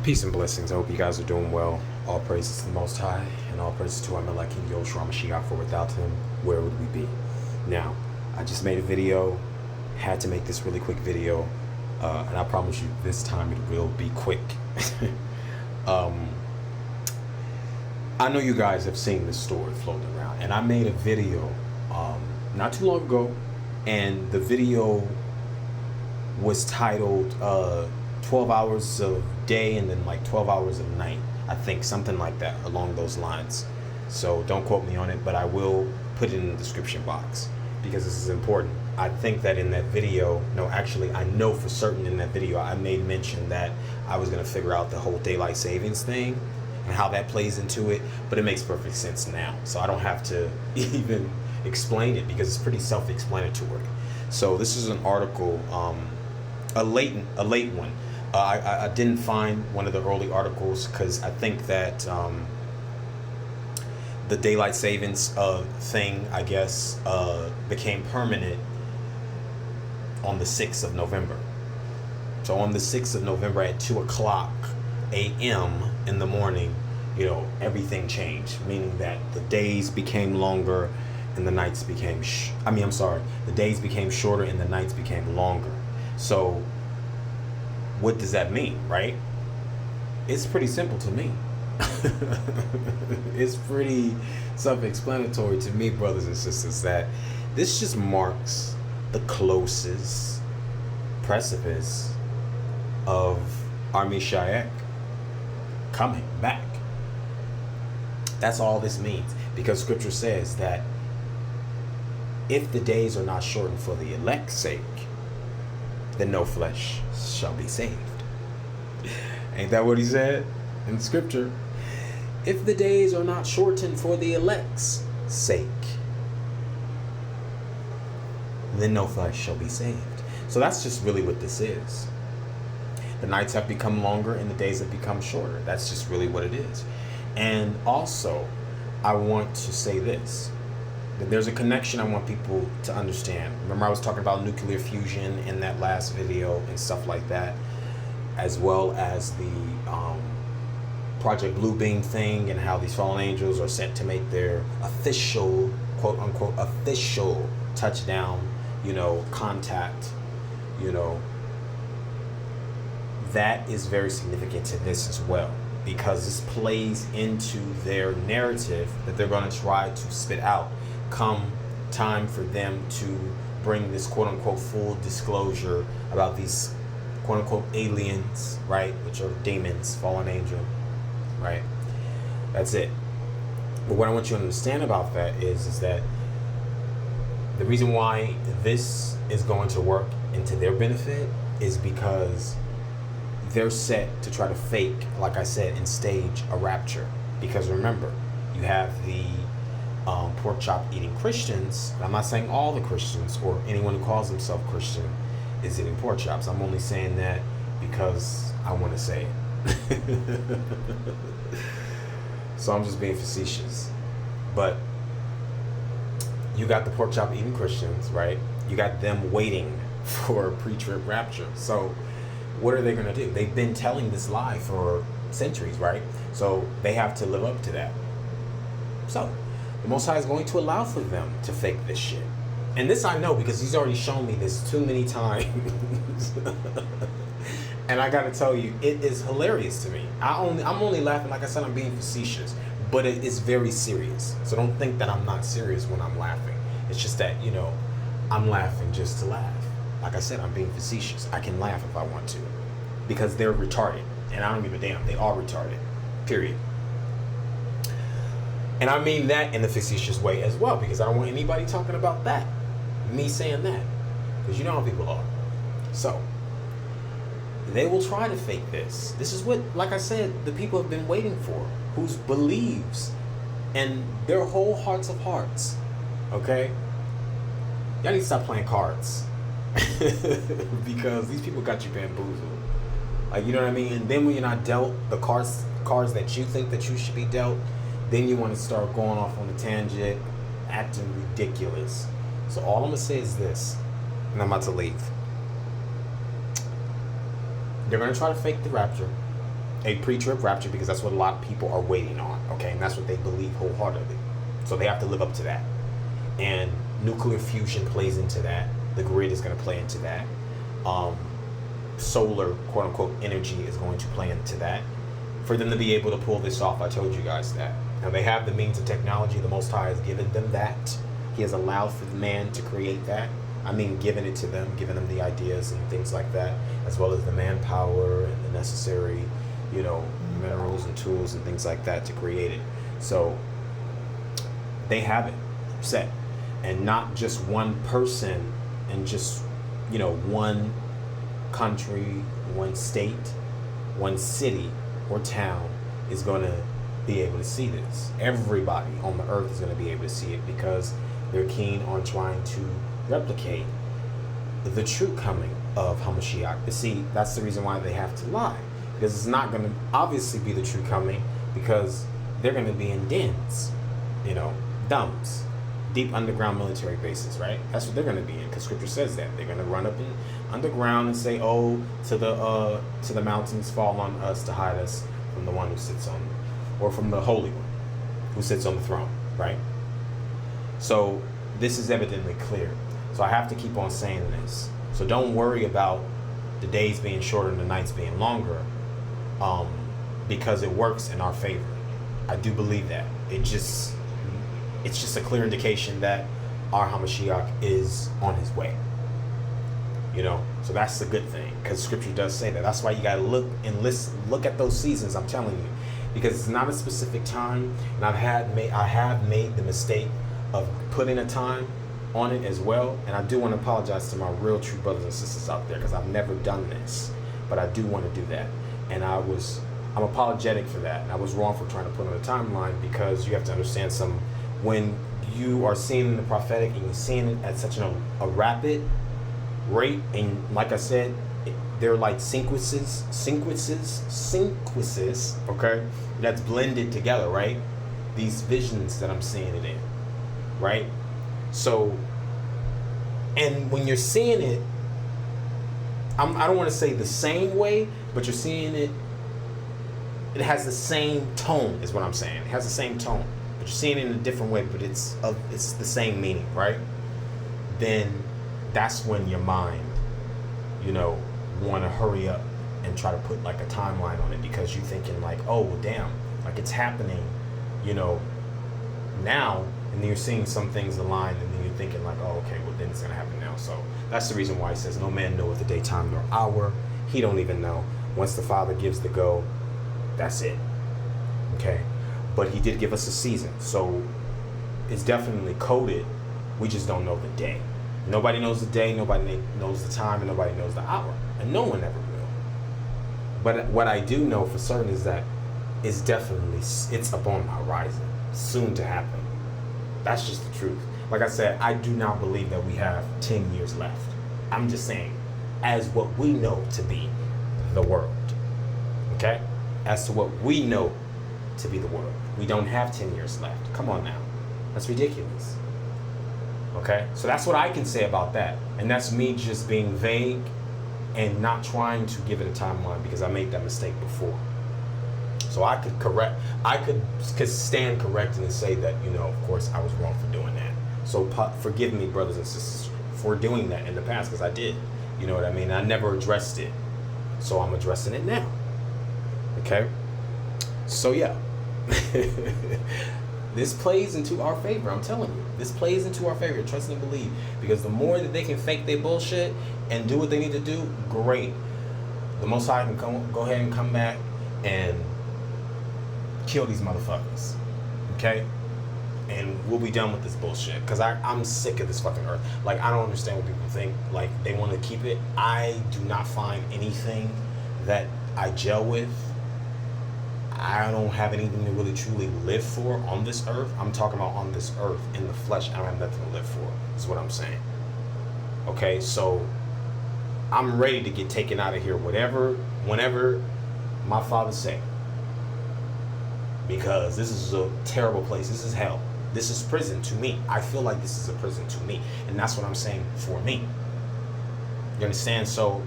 Peace and blessings. I hope you guys are doing well. All praises to the Most High, and all praises to our Melech King Yoshua Mashiach, for without him, where would we be? Now, I just made a video, had to make this really quick video, and I promise you this time it will be quick. I know you guys have seen this story floating around, and I made a video not too long ago, and the video was titled 12 hours of day and then like 12 hours of night. I think something like that, along those lines. So don't quote me on it, but I will put it in the description box because this is important. I think that in that video, no, actually I know for certain in that video I made mention that I was going to figure out the whole daylight savings thing and how that plays into it, but it makes perfect sense now. So I don't have to even explain it because it's pretty self-explanatory. So this is an article, a late one. I didn't find one of the early articles because I think that the daylight savings thing, I guess, became permanent on the 6th of November. So on the 6th of November at 2:00 a.m. in the morning, you know, everything changed, meaning that the days became longer and the nights became, the days became shorter and the nights became longer. So what does that mean, right? It's pretty simple to me. It's pretty self-explanatory to me, brothers and sisters, that this just marks the closest precipice of our Mashiach coming back. That's all this means, because scripture says that if the days are not shortened for the elect's sake, then no flesh shall be saved. Ain't that what he said in scripture? If the days are not shortened for the elect's sake, then no flesh shall be saved. So that's just really what this is. The nights have become longer and the days have become shorter. That's just really what it is. And also, I want to say this. There's a connection I want people to understand. Remember I was talking about nuclear fusion in that last video and stuff like that, as well as the Project Blue Beam thing and how these fallen angels are set to make their official, quote unquote, official touchdown, contact, that is very significant to this as well, because this plays into their narrative that they're going to try to spit out come time for them to bring this quote-unquote full disclosure about these quote-unquote aliens, right, which are demons, fallen angel, right? That's it. But what I want you to understand about that is that the reason why this is going to work into their benefit is because they're set to try to fake, like I said, and stage a rapture. Because remember, you have the pork chop eating Christians. I'm not saying all the Christians or anyone who calls himself Christian is eating pork chops. I'm only saying that because I want to say it. So I'm just being facetious. But you got the pork chop eating Christians, right? You got them waiting for a pre-trib rapture. So what are they going to do? They've been telling this lie for centuries, right? So they have to live up to that. So the Most High is going to allow for them to fake this shit. And this I know because he's already shown me this too many times. And I gotta tell you, it is hilarious to me. I'm only laughing, like I said, I'm being facetious. But it is very serious. So don't think that I'm not serious when I'm laughing. It's just that, I'm laughing just to laugh. Like I said, I'm being facetious. I can laugh if I want to. Because they're retarded. And I don't give a damn. They are retarded. Period. And I mean that in a facetious way as well, because I don't want anybody talking about that. Me saying that. Because you know how people are. So, they will try to fake this. This is what, like I said, the people have been waiting for. Who believes in their whole hearts of hearts. Okay? Y'all need to stop playing cards. Because these people got you bamboozled. Like, you know what I mean? And then when you're not dealt the cards that you think that you should be dealt, then you want to start going off on a tangent, acting ridiculous. So all I'm going to say is this, and I'm about to leave. They're going to try to fake the rapture. a pre-trib rapture because that's what a lot of people are waiting on, okay? And that's what they believe wholeheartedly. So they have to live up to that. And nuclear fusion plays into that. The grid is going to play into that. Solar, quote-unquote, energy is going to play into that. For them to be able to pull this off, I told you guys that. Now, they have the means of technology. The Most High has given them that. He has allowed for the man to create that. I mean, giving it to them, giving them the ideas and things like that, as well as the manpower and the necessary, you know, minerals and tools and things like that to create it. So they have it set. And not just one person and just, you know, one country, one state, one city or town is going to be able to see this. Everybody on the earth is going to be able to see it because they're keen on trying to replicate the true coming of Hamashiach. But see, that's the reason why they have to lie, because it's not going to obviously be the true coming, because they're going to be in dens, you know, dumps, deep underground military bases, right? That's what they're going to be in, because Scripture says that they're going to run up in underground and say, "Oh, to the mountains fall on us to hide us from the one who sits on, or from the Holy One who sits on the throne," right? So this is evidently clear. So I have to keep on saying this. So don't worry about the days being shorter and the nights being longer, because it works in our favor. I do believe that. It's just a clear indication that our Hamashiach is on his way. You know, so that's the good thing, because Scripture does say that. That's why you gotta look and look at those seasons. I'm telling you, because it's not a specific time, and I have made the mistake of putting a time on it as well. And I do want to apologize to my real true brothers and sisters out there, because I've never done this, but I do want to do that. And I'm apologetic for that. And I was wrong for trying to put on a timeline, because you have to understand when you are seeing the prophetic and you're seeing it at such a rapid rate, and like I said, they're like sequences, okay, that's blended together, right? These visions that I'm seeing it in, right? So, and when you're seeing it, I don't want to say the same way, but you're seeing it, it has the same tone, is what I'm saying. It has the same tone, but you're seeing it in a different way, but it's the same meaning, right? Then that's when your mind, you know, want to hurry up and try to put like a timeline on it, because you're thinking like, oh, well, damn, like it's happening, you know, now, and then you're seeing some things align, and then you're thinking like, oh, okay, well, then it's going to happen now. So that's the reason why he says, no man knoweth the day, time, nor hour. He don't even know. Once the Father gives the go, that's it. Okay? But he did give us a season. So it's definitely coded. We just don't know the day. Nobody knows the day, nobody knows the time, and nobody knows the hour. And no one ever will. But what I do know for certain is that it's up on the horizon, soon to happen. That's just the truth. Like I said, I do not believe that we have 10 years left. I'm just saying, as what we know to be the world. Okay? As to what we know to be the world. We don't have 10 years left. Come on now. That's ridiculous. Okay? So that's what I can say about that. And that's me just being vague and not trying to give it a timeline, because I made that mistake before. So I could stand corrected and say that, you know, of course I was wrong for doing that. So forgive me, brothers and sisters, for doing that in the past, because I did. You know what I mean? I never addressed it. So I'm addressing it now. Okay? So yeah. This plays into our favor, I'm telling you. This plays into our favor, trust and believe. Because the more that they can fake their bullshit and do what they need to do, great. The Most High can go ahead and come back and kill these motherfuckers. Okay? And we'll be done with this bullshit. Because I'm sick of this fucking earth. Like, I don't understand what people think. Like, they want to keep it. I do not find anything that I gel with. I don't have anything to really truly live for on this earth. I'm talking about on this earth, in the flesh. I don't have nothing to live for, is what I'm saying. Okay, so I'm ready to get taken out of here, whenever my Father say. Because this is a terrible place. This is hell. This is prison to me. I feel like this is a prison to me. And that's what I'm saying for me. You understand? So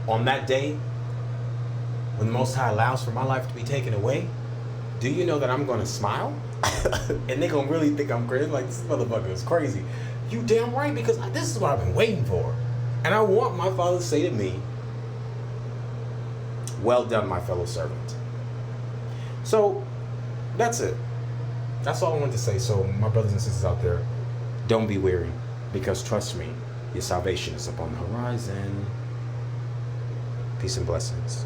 on that day, when the Most High allows for my life to be taken away, do you know that I'm going to smile? And they're going to really think I'm crazy. Like, this motherfucker is crazy. You damn right, because this is what I've been waiting for. And I want my Father to say to me, well done, my fellow servant. So, that's it. That's all I wanted to say. So, my brothers and sisters out there, don't be weary, because trust me, your salvation is upon the horizon. Peace and blessings.